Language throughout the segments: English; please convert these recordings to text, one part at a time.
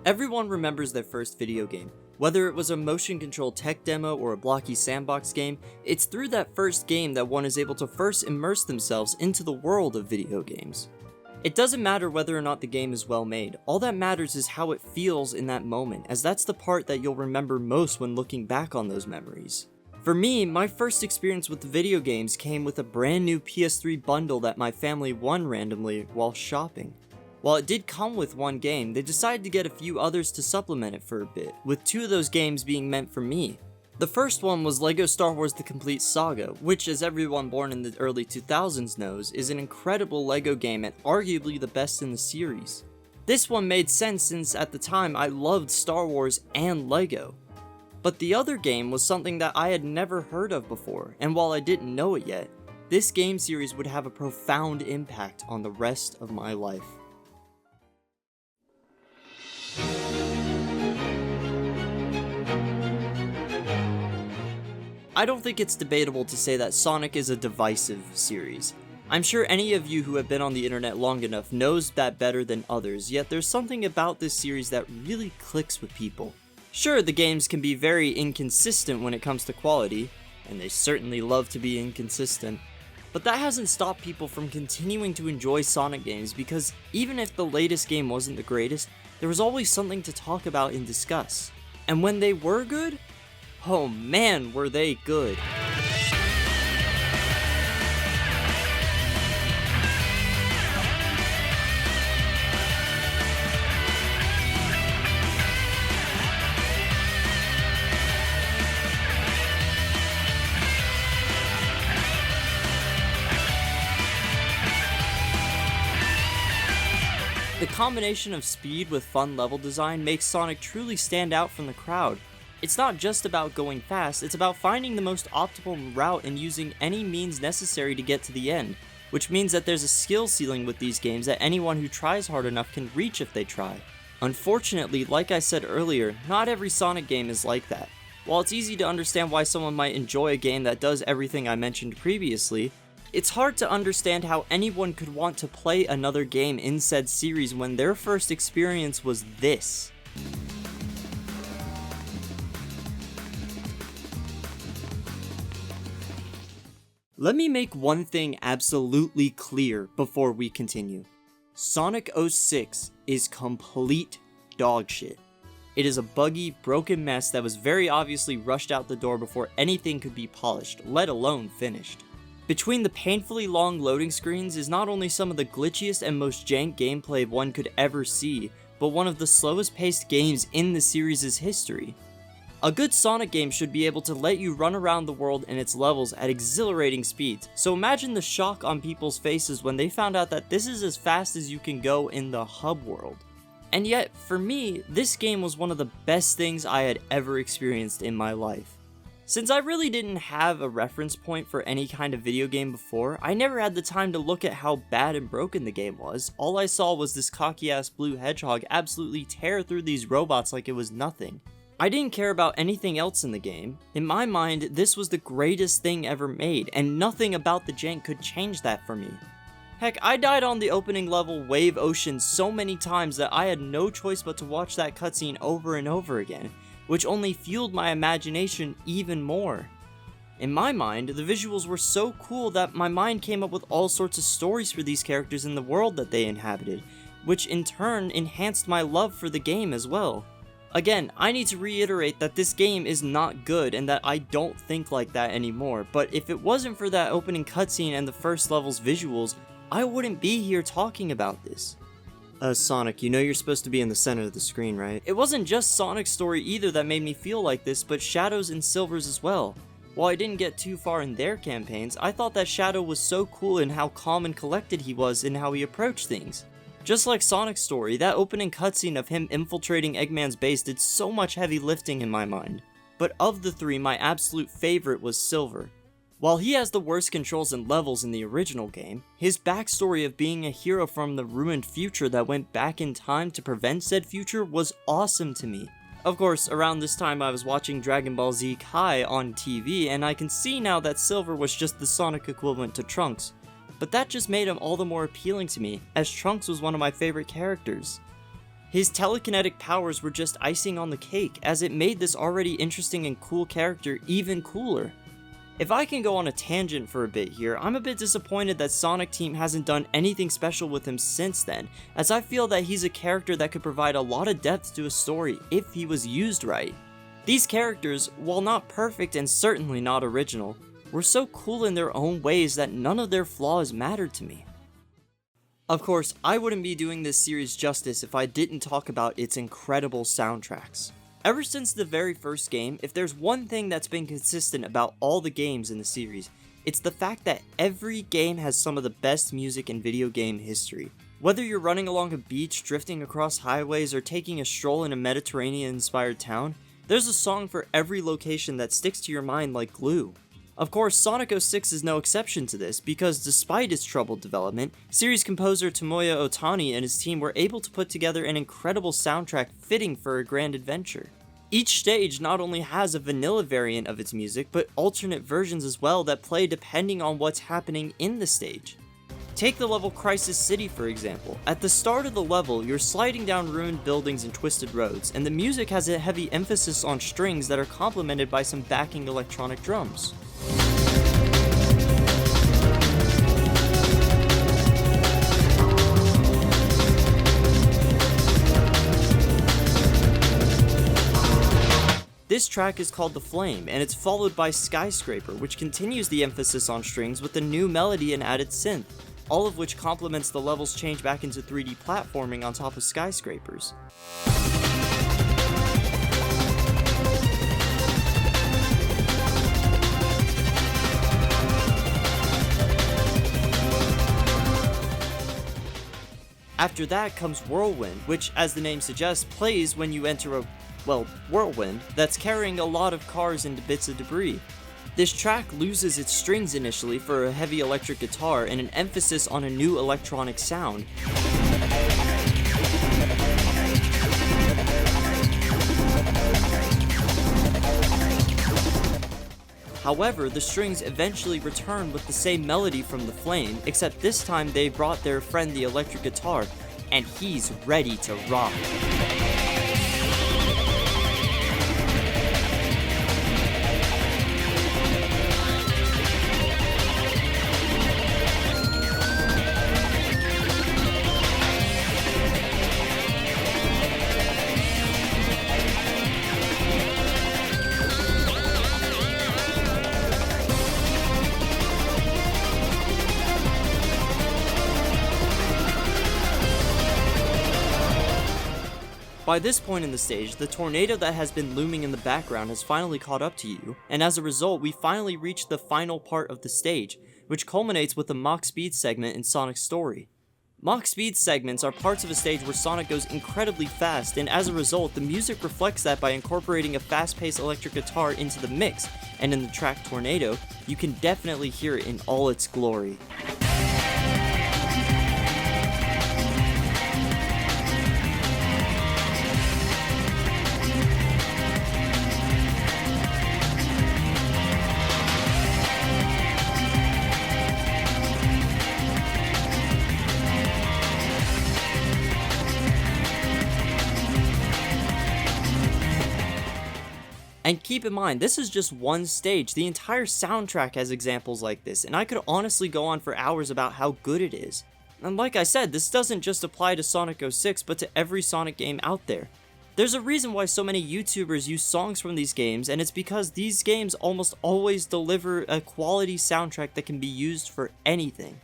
Everyone remembers their first video game. Whether it was a motion control tech demo or a blocky sandbox game, it's through that first game that one is able to first immerse themselves into the world of video games. It doesn't matter whether or not the game is well made, all that matters is how it feels in that moment, as that's the part that you'll remember most when looking back on those memories. For me, my first experience with video games came with a brand new PS3 bundle that my family won randomly while shopping. While it did come with one game, they decided to get a few others to supplement it for a bit, with two of those games being meant for me. The first one was LEGO Star Wars The Complete Saga, which, as everyone born in the early 2000s knows, is an incredible LEGO game and arguably the best in the series. This one made sense since at the time I loved Star Wars and LEGO. But the other game was something that I had never heard of before, and while I didn't know it yet, this game series would have a profound impact on the rest of my life. I don't think it's debatable to say that Sonic is a divisive series. I'm sure any of you who have been on the internet long enough knows that better than others, yet there's something about this series that really clicks with people. Sure, the games can be very inconsistent when it comes to quality, and they certainly love to be inconsistent, but that hasn't stopped people from continuing to enjoy Sonic games because even if the latest game wasn't the greatest, there was always something to talk about and discuss. And when they were good, oh man, were they good. The combination of speed with fun level design makes Sonic truly stand out from the crowd. It's not just about going fast, it's about finding the most optimal route and using any means necessary to get to the end, which means that there's a skill ceiling with these games that anyone who tries hard enough can reach if they try. Unfortunately, like I said earlier, not every Sonic game is like that. While it's easy to understand why someone might enjoy a game that does everything I mentioned previously, it's hard to understand how anyone could want to play another game in said series when their first experience was this. Let me make one thing absolutely clear before we continue. Sonic 06 is complete dog shit. It is a buggy, broken mess that was very obviously rushed out the door before anything could be polished, let alone finished. Between the painfully long loading screens is not only some of the glitchiest and most jank gameplay one could ever see, but one of the slowest paced games in the series' history. A good Sonic game should be able to let you run around the world and its levels at exhilarating speeds, so imagine the shock on people's faces when they found out that this is as fast as you can go in the hub world. And yet, for me, this game was one of the best things I had ever experienced in my life. Since I really didn't have a reference point for any kind of video game before, I never had the time to look at how bad and broken the game was. All I saw was this cocky-ass blue hedgehog absolutely tear through these robots like it was nothing. I didn't care about anything else in the game. In my mind, this was the greatest thing ever made, and nothing about the jank could change that for me. Heck, I died on the opening level Wave Ocean so many times that I had no choice but to watch that cutscene over and over again, which only fueled my imagination even more. In my mind, the visuals were so cool that my mind came up with all sorts of stories for these characters in the world that they inhabited, which in turn enhanced my love for the game as well. Again, I need to reiterate that this game is not good and that I don't think like that anymore, but if it wasn't for that opening cutscene and the first level's visuals, I wouldn't be here talking about this. Sonic, you know you're supposed to be in the center of the screen, right? It wasn't just Sonic's story either that made me feel like this, but Shadow's and Silver's as well. While I didn't get too far in their campaigns, I thought that Shadow was so cool in how calm and collected he was in how he approached things. Just like Sonic's story, that opening cutscene of him infiltrating Eggman's base did so much heavy lifting in my mind. But of the three, my absolute favorite was Silver. While he has the worst controls and levels in the original game, his backstory of being a hero from the ruined future that went back in time to prevent said future was awesome to me. Of course, around this time I was watching Dragon Ball Z Kai on TV, and I can see now that Silver was just the Sonic equivalent to Trunks. But that just made him all the more appealing to me, as Trunks was one of my favorite characters. His telekinetic powers were just icing on the cake, as it made this already interesting and cool character even cooler. If I can go on a tangent for a bit here, I'm a bit disappointed that Sonic Team hasn't done anything special with him since then, as I feel that he's a character that could provide a lot of depth to a story if he was used right. These characters, while not perfect and certainly not original, were so cool in their own ways that none of their flaws mattered to me. Of course, I wouldn't be doing this series justice if I didn't talk about its incredible soundtracks. Ever since the very first game, if there's one thing that's been consistent about all the games in the series, it's the fact that every game has some of the best music in video game history. Whether you're running along a beach, drifting across highways, or taking a stroll in a Mediterranean-inspired town, there's a song for every location that sticks to your mind like glue. Of course, Sonic 06 is no exception to this, because despite its troubled development, series composer Tomoya Otani and his team were able to put together an incredible soundtrack fitting for a grand adventure. Each stage not only has a vanilla variant of its music, but alternate versions as well that play depending on what's happening in the stage. Take the level Crisis City for example. At the start of the level, you're sliding down ruined buildings and twisted roads, and the music has a heavy emphasis on strings that are complemented by some backing electronic drums. This track is called The Flame, and it's followed by Skyscraper, which continues the emphasis on strings with a new melody and added synth, all of which complements the level's change back into 3D platforming on top of skyscrapers. After that comes Whirlwind, which, as the name suggests, plays when you enter a, whirlwind that's carrying a lot of cars and bits of debris. This track loses its strings initially for a heavy electric guitar and an emphasis on a new electronic sound. However, the strings eventually return with the same melody from The Flame, except this time they brought their friend the electric guitar, and he's ready to rock. By this point in the stage, the tornado that has been looming in the background has finally caught up to you, and as a result, we finally reach the final part of the stage, which culminates with the Mach Speed segment in Sonic's story. Mach Speed segments are parts of a stage where Sonic goes incredibly fast, and as a result, the music reflects that by incorporating a fast-paced electric guitar into the mix, and in the track Tornado, you can definitely hear it in all its glory. And keep in mind, this is just one stage. The entire soundtrack has examples like this, and I could honestly go on for hours about how good it is. And like I said, this doesn't just apply to Sonic 06, but to every Sonic game out there. There's a reason why so many YouTubers use songs from these games, and it's because these games almost always deliver a quality soundtrack that can be used for anything.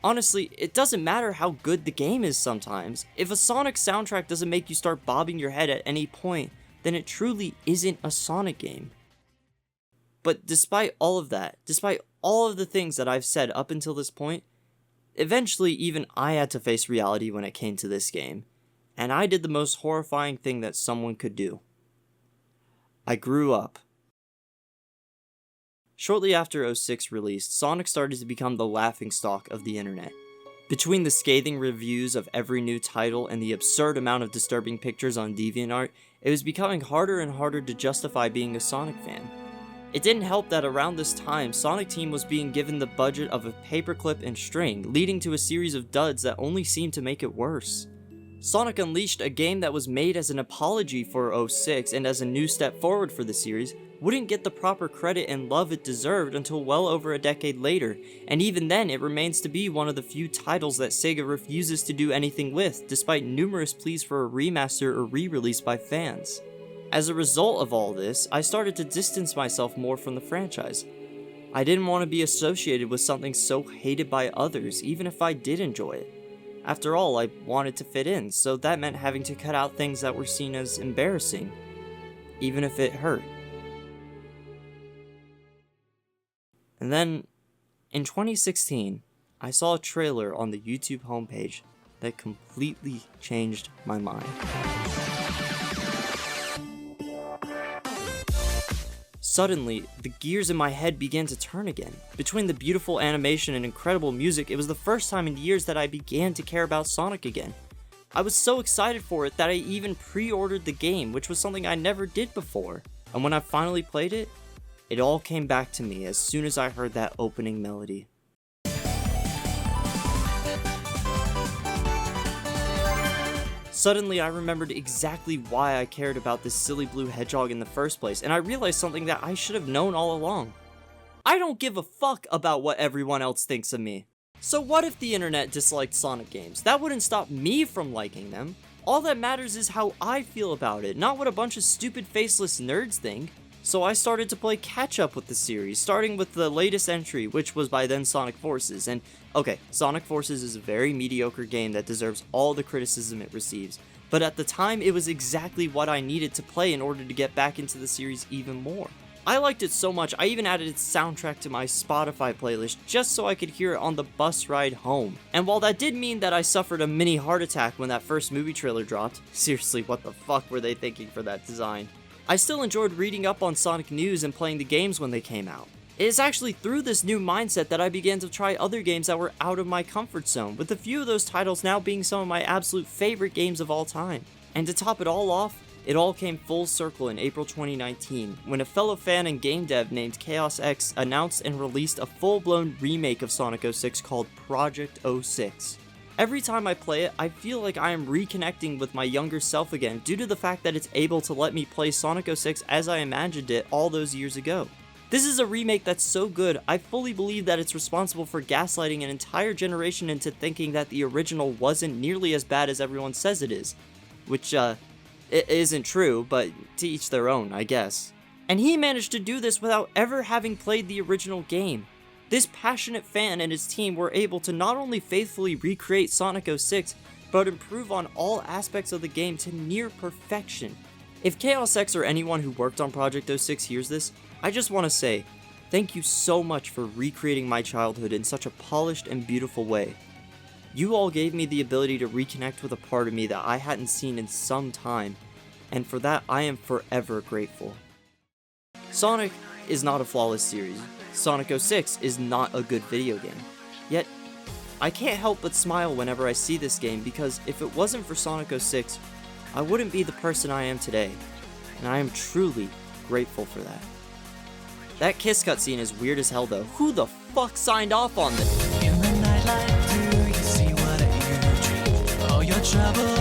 Honestly, it doesn't matter how good the game is sometimes. If a Sonic soundtrack doesn't make you start bobbing your head at any point, then it truly isn't a Sonic game. But despite all of that, despite all of the things that I've said up until this point, eventually even I had to face reality when it came to this game, and I did the most horrifying thing that someone could do. I grew up. Shortly after 06 released, Sonic started to become the laughingstock of the internet. Between the scathing reviews of every new title and the absurd amount of disturbing pictures on DeviantArt, it was becoming harder and harder to justify being a Sonic fan. It didn't help that around this time, Sonic Team was being given the budget of a paperclip and string, leading to a series of duds that only seemed to make it worse. Sonic Unleashed, a game that was made as an apology for 06 and as a new step forward for the series, wouldn't get the proper credit and love it deserved until well over a decade later, and even then it remains to be one of the few titles that Sega refuses to do anything with, despite numerous pleas for a remaster or re-release by fans. As a result of all this, I started to distance myself more from the franchise. I didn't want to be associated with something so hated by others, even if I did enjoy it. After all, I wanted to fit in, so that meant having to cut out things that were seen as embarrassing, even if it hurt. And then, in 2016, I saw a trailer on the YouTube homepage that completely changed my mind. Suddenly, the gears in my head began to turn again. Between the beautiful animation and incredible music, it was the first time in years that I began to care about Sonic again. I was so excited for it that I even pre-ordered the game, which was something I never did before. And when I finally played it, it all came back to me as soon as I heard that opening melody. Suddenly, I remembered exactly why I cared about this silly blue hedgehog in the first place, and I realized something that I should have known all along. I don't give a fuck about what everyone else thinks of me. So what if the internet disliked Sonic games? That wouldn't stop me from liking them. All that matters is how I feel about it, not what a bunch of stupid faceless nerds think. So I started to play catch up with the series, starting with the latest entry, which was by then Sonic Forces, and okay, Sonic Forces is a very mediocre game that deserves all the criticism it receives, but at the time it was exactly what I needed to play in order to get back into the series even more. I liked it so much, I even added its soundtrack to my Spotify playlist just so I could hear it on the bus ride home. And while that did mean that I suffered a mini heart attack when that first movie trailer dropped, seriously, what the fuck were they thinking for that design? I still enjoyed reading up on Sonic news and playing the games when they came out. It is actually through this new mindset that I began to try other games that were out of my comfort zone, with a few of those titles now being some of my absolute favorite games of all time. And to top it all off, it all came full circle in April 2019, when a fellow fan and game dev named Chaos X announced and released a full-blown remake of Sonic 06 called Project 06. Every time I play it, I feel like I am reconnecting with my younger self again due to the fact that it's able to let me play Sonic 06 as I imagined it all those years ago. This is a remake that's so good, I fully believe that it's responsible for gaslighting an entire generation into thinking that the original wasn't nearly as bad as everyone says it is. Which, it isn't true, but to each their own, I guess. And he managed to do this without ever having played the original game. This passionate fan and his team were able to not only faithfully recreate Sonic 06, but improve on all aspects of the game to near perfection. If Chaos X or anyone who worked on Project 06 hears this, I just want to say, thank you so much for recreating my childhood in such a polished and beautiful way. You all gave me the ability to reconnect with a part of me that I hadn't seen in some time, and for that I am forever grateful. Sonic is not a flawless series. Sonic 06 is not a good video game. Yet, I can't help but smile whenever I see this game because if it wasn't for Sonic 06, I wouldn't be the person I am today, and I am truly grateful for that. That kiss cutscene is weird as hell though. Who the fuck signed off on this? In the nightlight, do you see what you dream? All your trouble